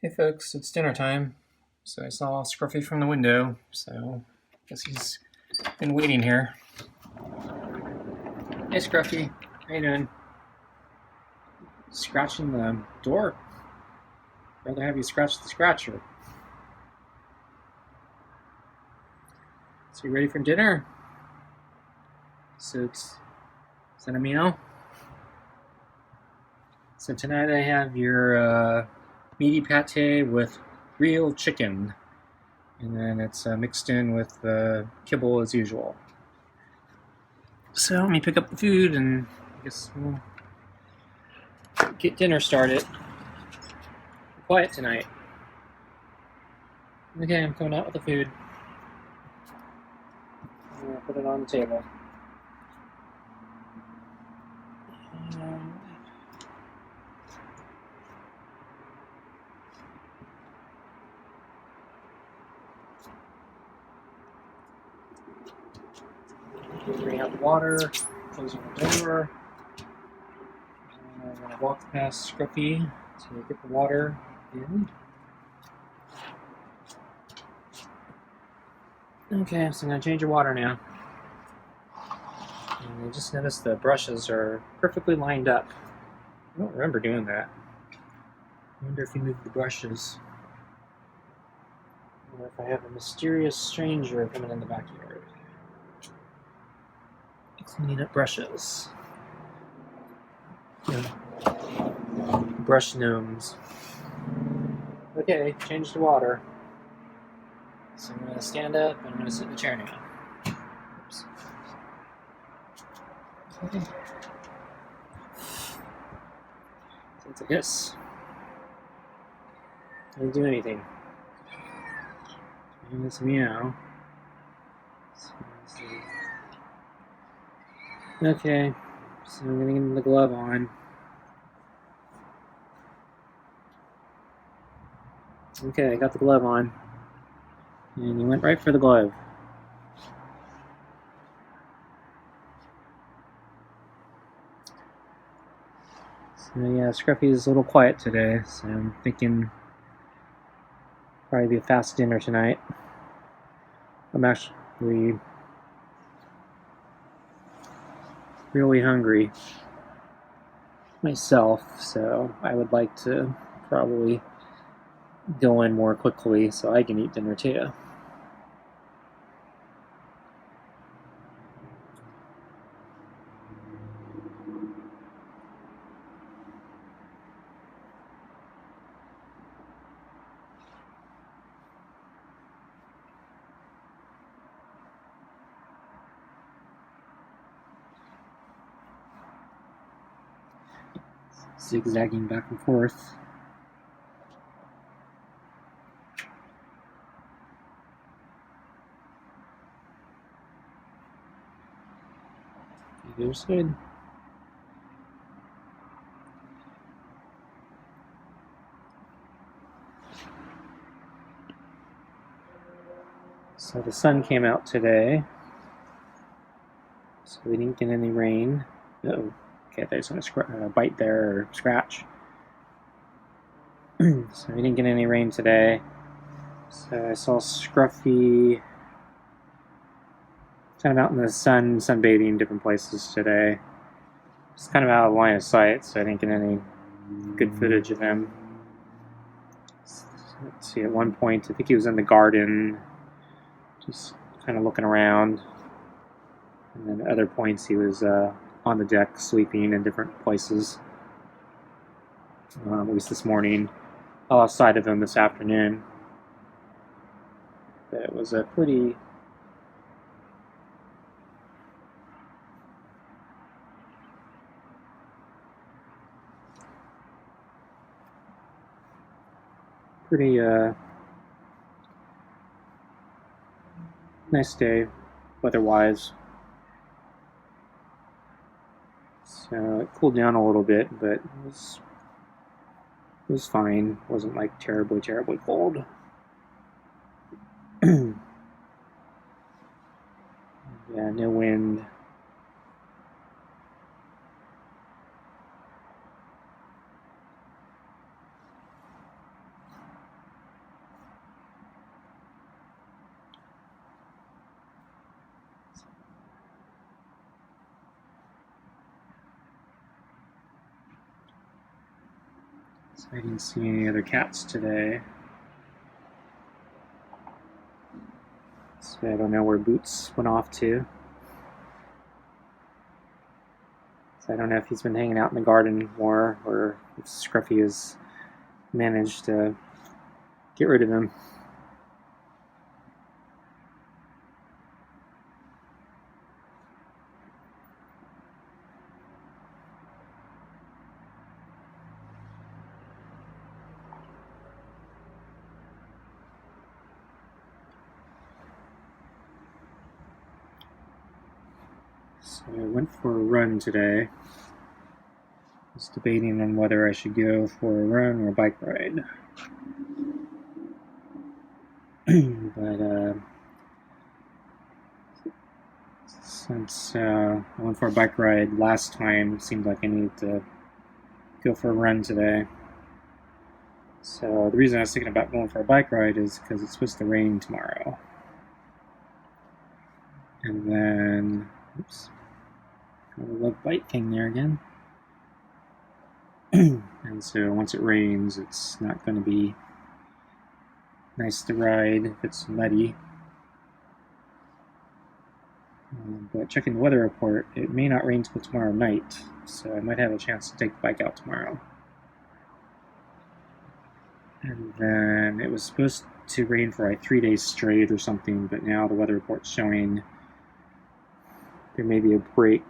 Hey folks, it's dinner time. So I saw Scruffy from the window, so I guess he's been waiting here. Hey Scruffy, how you doing? Scratching the door? Rather have you scratch the scratcher. So you ready for dinner? Is that a meow? So tonight I have your meaty pate with real chicken, and then it's mixed in with kibble as usual. So let me pick up the food, and I guess we'll get dinner started. Quiet tonight. Okay, I'm coming out with the food. I'm gonna put it on the table. And bring out the water, closing the door. And I'm gonna walk past Scruffy to get the water in. Okay, so I'm gonna change your water now. And I just noticed the brushes are perfectly lined up. I don't remember doing that. I wonder if you moved the brushes. Or if I have a mysterious stranger coming in the backyard. Cleaning up brushes. Yeah. Brush gnomes. Okay, change the water. So I'm going to stand up and I'm going to sit in the chair now. Oops. Okay. So it's a hiss. I didn't do anything. And it's meow. Okay, so I'm going to get the glove on. Okay, I got the glove on. And you went right for the glove. So yeah, Scruffy is a little quiet today, so I'm thinking probably be a fast dinner tonight. I'm actually really hungry myself, so I would like to probably go in more quickly so I can eat dinner too. Zigzagging back and forth. There's good. So the sun came out today, so we didn't get any rain. Oh, okay, there's a bite there or scratch. So we didn't get any rain today. So I saw Scruffy kind of out in the sun, sunbathing in different places today. Just kind of out of line of sight, so I didn't get any good footage of him. Let's see, at one point, I think he was in the garden, just kind of looking around. And then at other points, he was on the deck, sleeping in different places. At least this morning. I lost sight of him this afternoon. But it was a pretty nice day, weather-wise. So it cooled down a little bit, but it was fine. It wasn't like terribly cold. Yeah, no wind. So I didn't see any other cats today. So I don't know where Boots went off to. So I don't know if he's been hanging out in the garden more, or if Scruffy has managed to get rid of him. So I went for a run today. I was debating on whether I should go for a run or a bike ride. But since I went for a bike ride last time, it seemed like I needed to go for a run today. So the reason I was thinking about going for a bike ride is because it's supposed to rain tomorrow. And then, oops, got a little bite thing there again. And so once it rains, it's not going to be nice to ride if it's muddy. But checking the weather report, it may not rain till tomorrow night, so I might have a chance to take the bike out tomorrow. And then it was supposed to rain for like 3 days straight or something, but now the weather report's showing there may be a break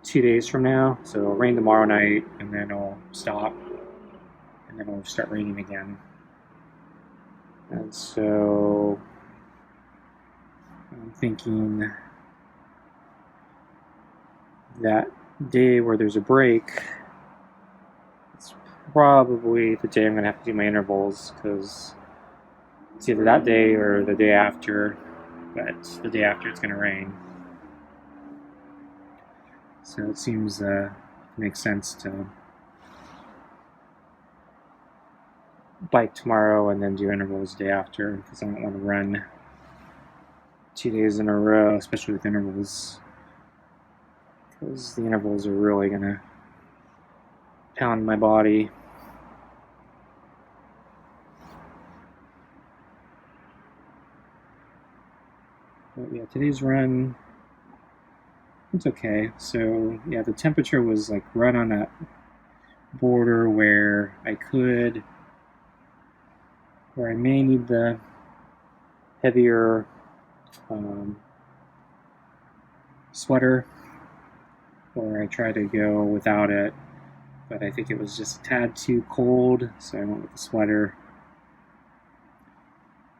2 days from now, so it'll rain tomorrow night, and then it'll stop, and then it'll start raining again. And so I'm thinking that day where there's a break, it's probably the day I'm going to have to do my intervals, because it's either that day or the day after, but the day after it's going to rain. So it seems to make sense to bike tomorrow and then do intervals the day after, because I don't want to run 2 days in a row, especially with intervals, because the intervals are really going to pound my body. But yeah, today's run, it's okay. So yeah, the temperature was like right on that border where I may need the heavier sweater, or I try to go without it, but I think it was just a tad too cold, so I went with the sweater.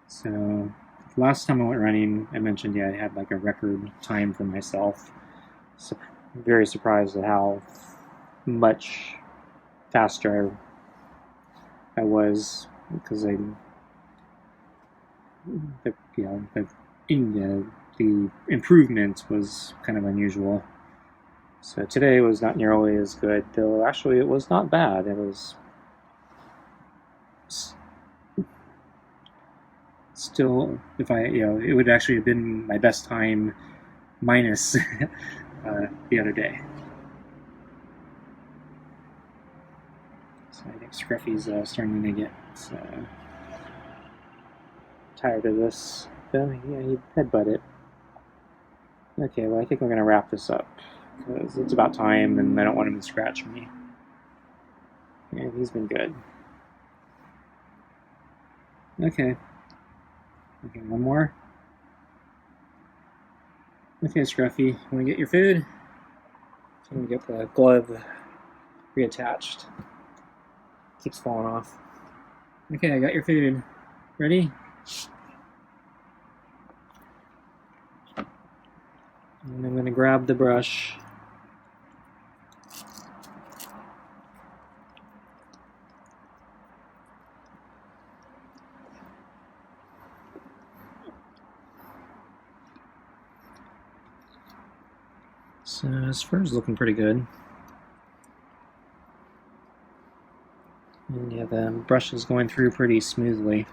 So last time I went running, I mentioned I had like a record time for myself. So I'm very surprised at how much faster I was, because the improvement was kind of unusual. So today was not nearly as good, though actually it was not bad. It was still, if it would actually have been my best time minus the other day. So I think Scruffy's starting to get tired of this. Yeah, he headbutted it. Okay, well I think we're going to wrap this up, because it's about time and I don't want him to scratch me. And he's been good. Okay, one more. Okay, Scruffy, you want to get your food? I'm going to get the glove reattached. Keeps falling off. Okay, I got your food. Ready? And I'm going to grab the brush. So his fur is looking pretty good. And yeah, the brush is going through pretty smoothly.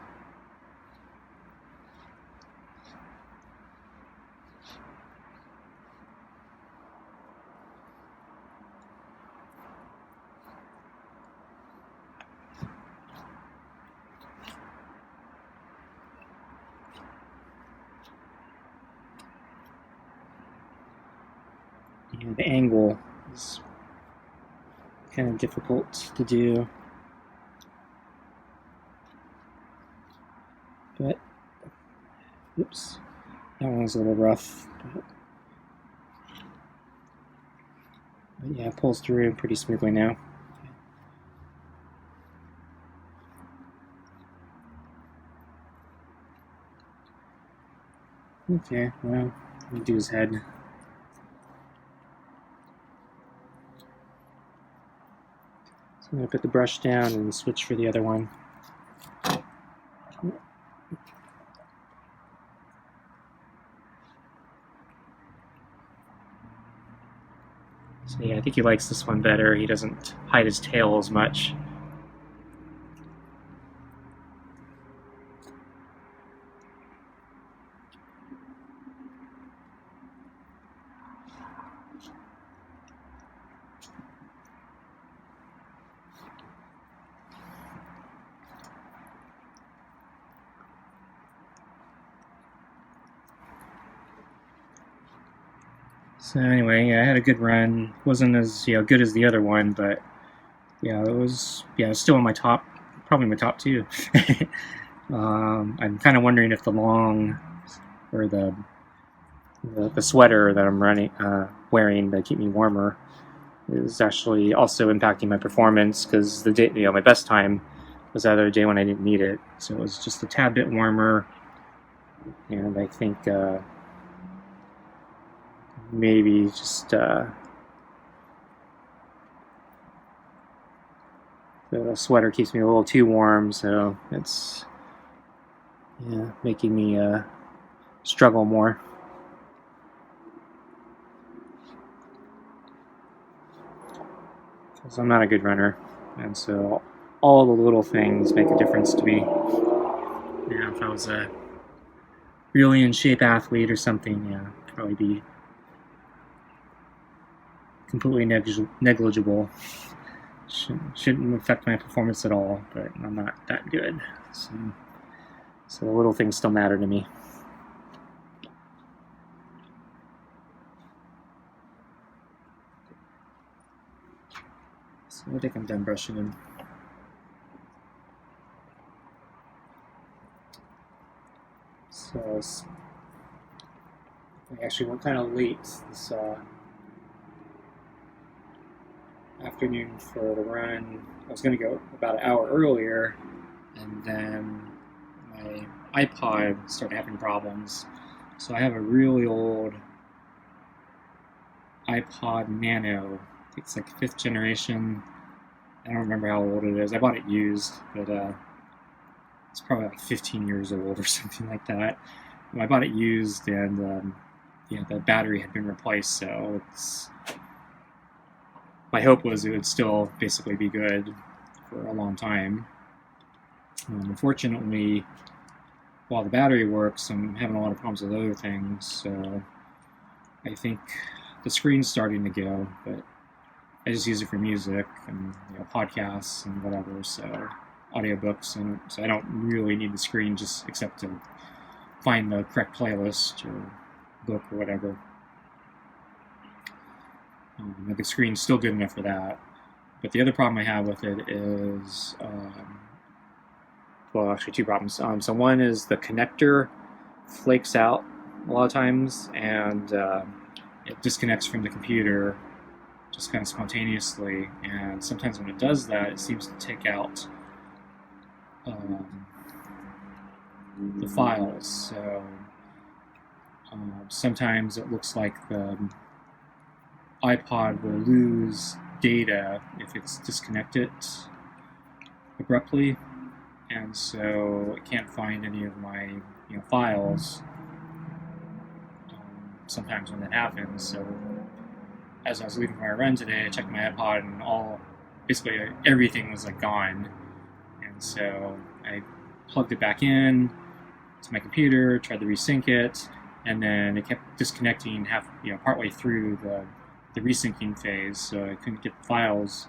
And the angle is kind of difficult to do. But, oops, that one was a little rough. But yeah, it pulls through pretty smoothly now. Okay, well, let me do his head. So I'm going to put the brush down and switch for the other one. So yeah, I think he likes this one better. He doesn't hide his tail as much. So anyway, yeah, I had a good run. Wasn't as good as the other one, but yeah, it was still in my top, probably my top two. I'm kind of wondering if the long or the sweater that I'm wearing to keep me warmer is actually also impacting my performance, because the day, my best time was the other day when I didn't need it, so it was just a tad bit warmer, and I think maybe just the sweater keeps me a little too warm, so it's making me struggle more. Because I'm not a good runner, and so all the little things make a difference to me. If I was a really in shape athlete or something, I'd probably be completely negligible. Shouldn't affect my performance at all, but I'm not that good. So the little things still matter to me. So I think I'm done brushing him. So I actually went kind of late this afternoon for the run. I was going to go about an hour earlier, and then my iPod started having problems. So I have a really old iPod Nano. It's like 5th generation. I don't remember how old it is. I bought it used, but it's probably like 15 years old or something like that. I bought it used, and the battery had been replaced, so my hope was it would still basically be good for a long time. Unfortunately, while the battery works, I'm having a lot of problems with other things, so I think the screen's starting to go, but I just use it for music and podcasts and whatever, so audiobooks, and so I don't really need the screen just except to find the correct playlist or book or whatever. The screen's still good enough for that. But the other problem I have with it is, well, actually 2 problems. So one is the connector flakes out a lot of times, and it disconnects from the computer just kind of spontaneously. And sometimes when it does that, it seems to take out the files. So sometimes it looks like the iPod will lose data if it's disconnected abruptly, and so it can't find any of my files sometimes when that happens. So as I was leaving my run today, I checked my iPod, and basically everything was like gone, and so I plugged it back in to my computer, tried to resync it, and then it kept disconnecting partway through the resyncing phase, so I couldn't get the files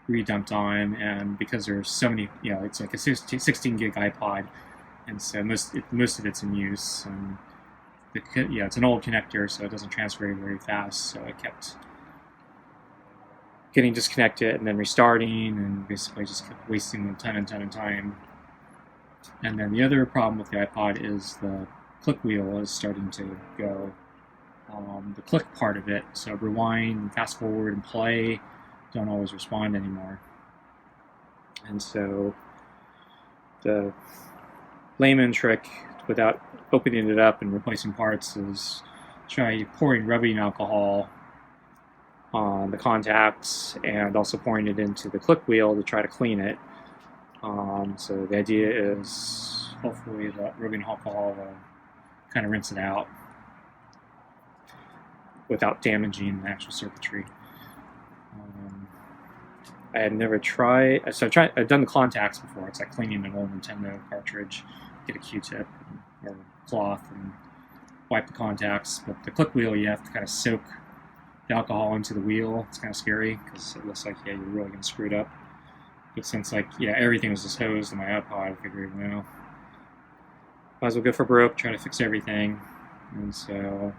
redumped on, and because there's so many, it's like a 16 gig iPod, and so most of it's in use, and it's an old connector, so it doesn't transfer very fast. So it kept getting disconnected and then restarting, and basically just kept wasting a ton of time. And then the other problem with the iPod is the click wheel is starting to go. The click part of it, so rewind, fast forward, and play, don't always respond anymore. And so the layman trick, without opening it up and replacing parts, is try pouring rubbing alcohol on the contacts and also pouring it into the click wheel to try to clean it. So the idea is hopefully that rubbing alcohol will kind of rinse it out without damaging the actual circuitry. I had never tried, so I've done the contacts before. It's like cleaning an old Nintendo cartridge, get a Q-tip or cloth and wipe the contacts. But the click wheel, you have to kind of soak the alcohol into the wheel. It's kind of scary because it looks like, yeah, you're really going to screw it up. But since, like, yeah, everything was just hosed in my iPod, I figured, well, might as well go for broke, try to fix everything. And so,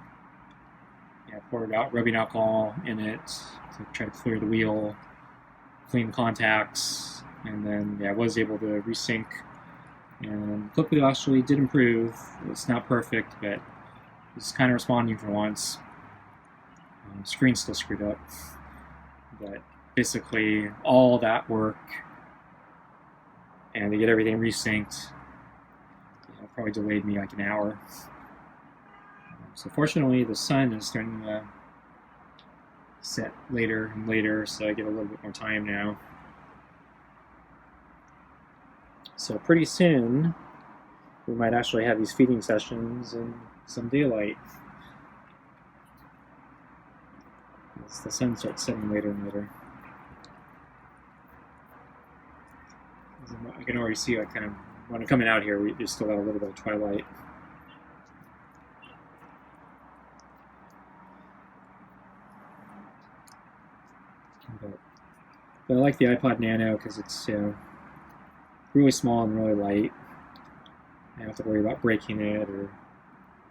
yeah, poured out rubbing alcohol in it to try to clear the wheel, clean the contacts, and then, yeah, I was able to resync. And click wheel actually did improve. It's not perfect, but it's kind of responding for once. Screen's still screwed up. But basically, all that work and to get everything resynced, probably delayed me like an hour. So fortunately, the sun is starting to set later and later, so I get a little bit more time now. So pretty soon, we might actually have these feeding sessions in some daylight. As the sun starts setting later and later. I can already see, like, kind of, when I'm coming out here, we still got a little bit of twilight. But I like the iPod Nano because it's really small and really light. I don't have to worry about breaking it or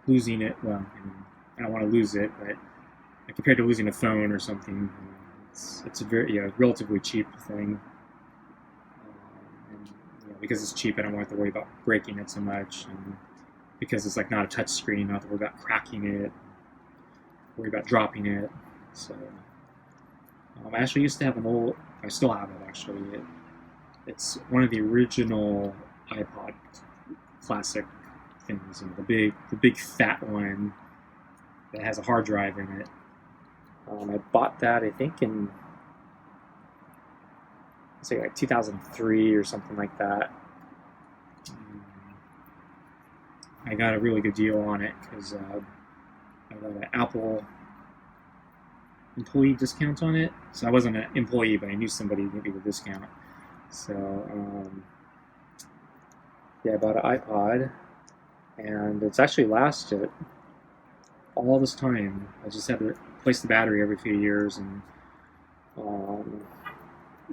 losing it. Well, I don't want to lose it, but compared to losing a phone or something, it's a very relatively cheap thing. And because it's cheap, I don't have to worry about breaking it so much. And because it's like not a touch screen, I don't have to worry about cracking it, worry about dropping it. So I actually used to have an old. I still have it actually. It's one of the original iPod classic things, the big fat one that has a hard drive in it. I bought that, I think, in say like 2003 or something like that. I got a really good deal on it because I got an Apple employee discount on it. So I wasn't an employee, but I knew somebody who gave me the discount. So yeah, I bought an iPod, and it's actually lasted all this time. I just had to replace the battery every few years, and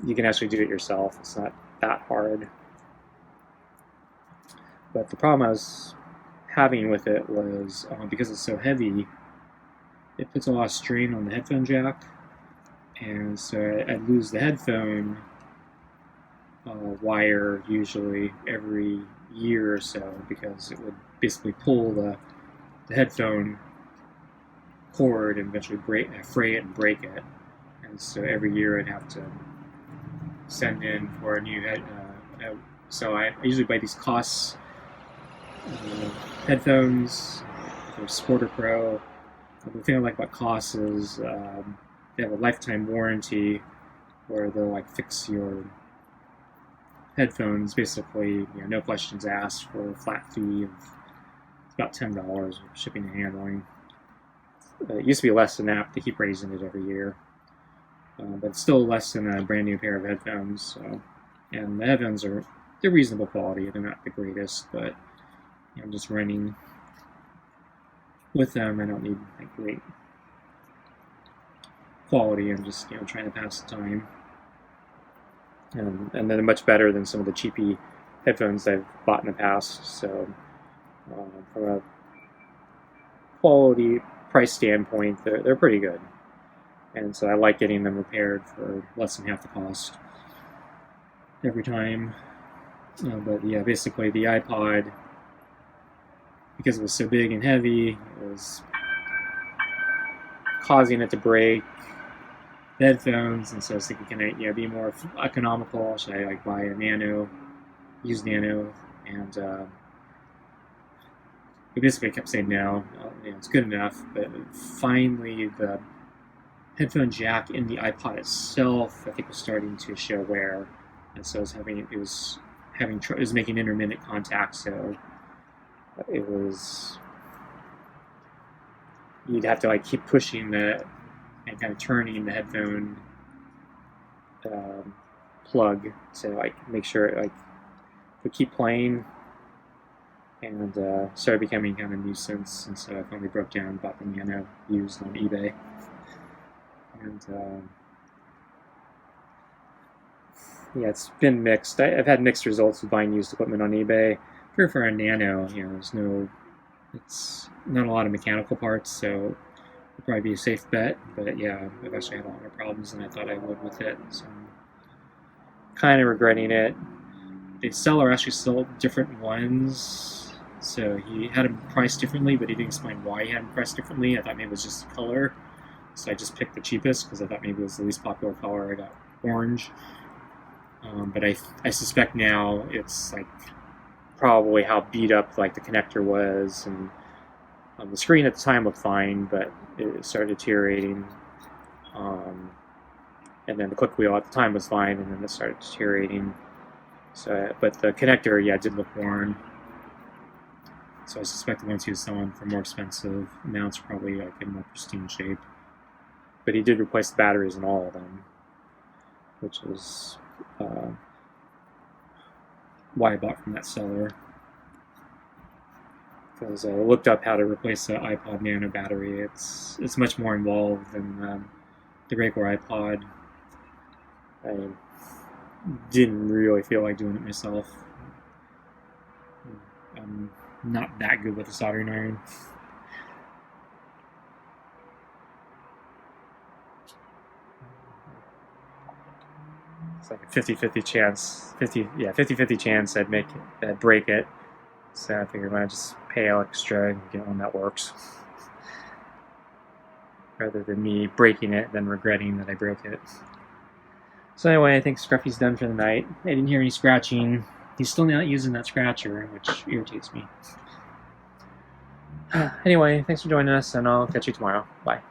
you can actually do it yourself. It's not that hard. But the problem I was having with it was because it's so heavy, it puts a lot of strain on the headphone jack, and so I'd lose the headphone wire usually every year or so because it would basically pull the headphone cord and eventually fray it and break it. And so every year I'd have to send in for a new so I usually buy these Koss headphones. They're Sporter Pro. The thing I like about Koss is they have a lifetime warranty where they'll like fix your headphones, basically, no questions asked, for a flat fee of about $10 shipping and handling. It used to be less than that, but they keep raising it every year. But it's still less than a brand new pair of headphones. So, and the headphones they're reasonable quality. They're not the greatest, but I'm just running with them. I don't need like great quality. I'm just trying to pass the time. And they're much better than some of the cheapy headphones I've bought in the past. So from a quality price standpoint, they're pretty good. And so I like getting them repaired for less than half the cost every time. But yeah, basically the iPod, because it was so big and heavy, it was causing it to break. The headphones, and so I was thinking, can I be more economical? Should I buy a Nano, use Nano? And we basically kept saying no, it's good enough. But finally, the headphone jack in the iPod itself, I think, was starting to show wear, and so it was making intermittent contact. So it was, you'd have to keep pushing and kind of turning the headphone plug to make sure it would keep playing, and started becoming kind of a nuisance. And so I finally broke down and bought the Nano used on eBay. And yeah, it's been mixed. I've had mixed results with buying used equipment on eBay. For a Nano, it's not a lot of mechanical parts, so it'd probably be a safe bet. But yeah, I've actually had a lot more problems than I thought I would with it, so I'm kind of regretting it. The seller actually sold different ones, so he had them priced differently, but he didn't explain why he had them priced differently. I thought maybe it was just the color. So I just picked the cheapest because I thought maybe it was the least popular color. I got orange. But I suspect now it's probably how beat up the connector was, and the screen at the time looked fine, but it started deteriorating. And then the click wheel at the time was fine, and then it started deteriorating. So, but the connector, did look worn. So I suspect the ones he was selling for more expensive amounts are probably in more pristine shape. But he did replace the batteries in all of them, which is why I bought from that seller. Because I looked up how to replace the iPod Nano battery. It's much more involved than the regular iPod. I didn't really feel like doing it myself. I'm not that good with a soldering iron. It's like a 50-50 chance. 50-50 chance I'd break it. So I figured I'd just pay extra and get one that works, rather than me breaking it then regretting that I broke it. So anyway, I think Scruffy's done for the night. I didn't hear any scratching. He's still not using that scratcher, which irritates me. Anyway, thanks for joining us, and I'll catch you tomorrow. Bye.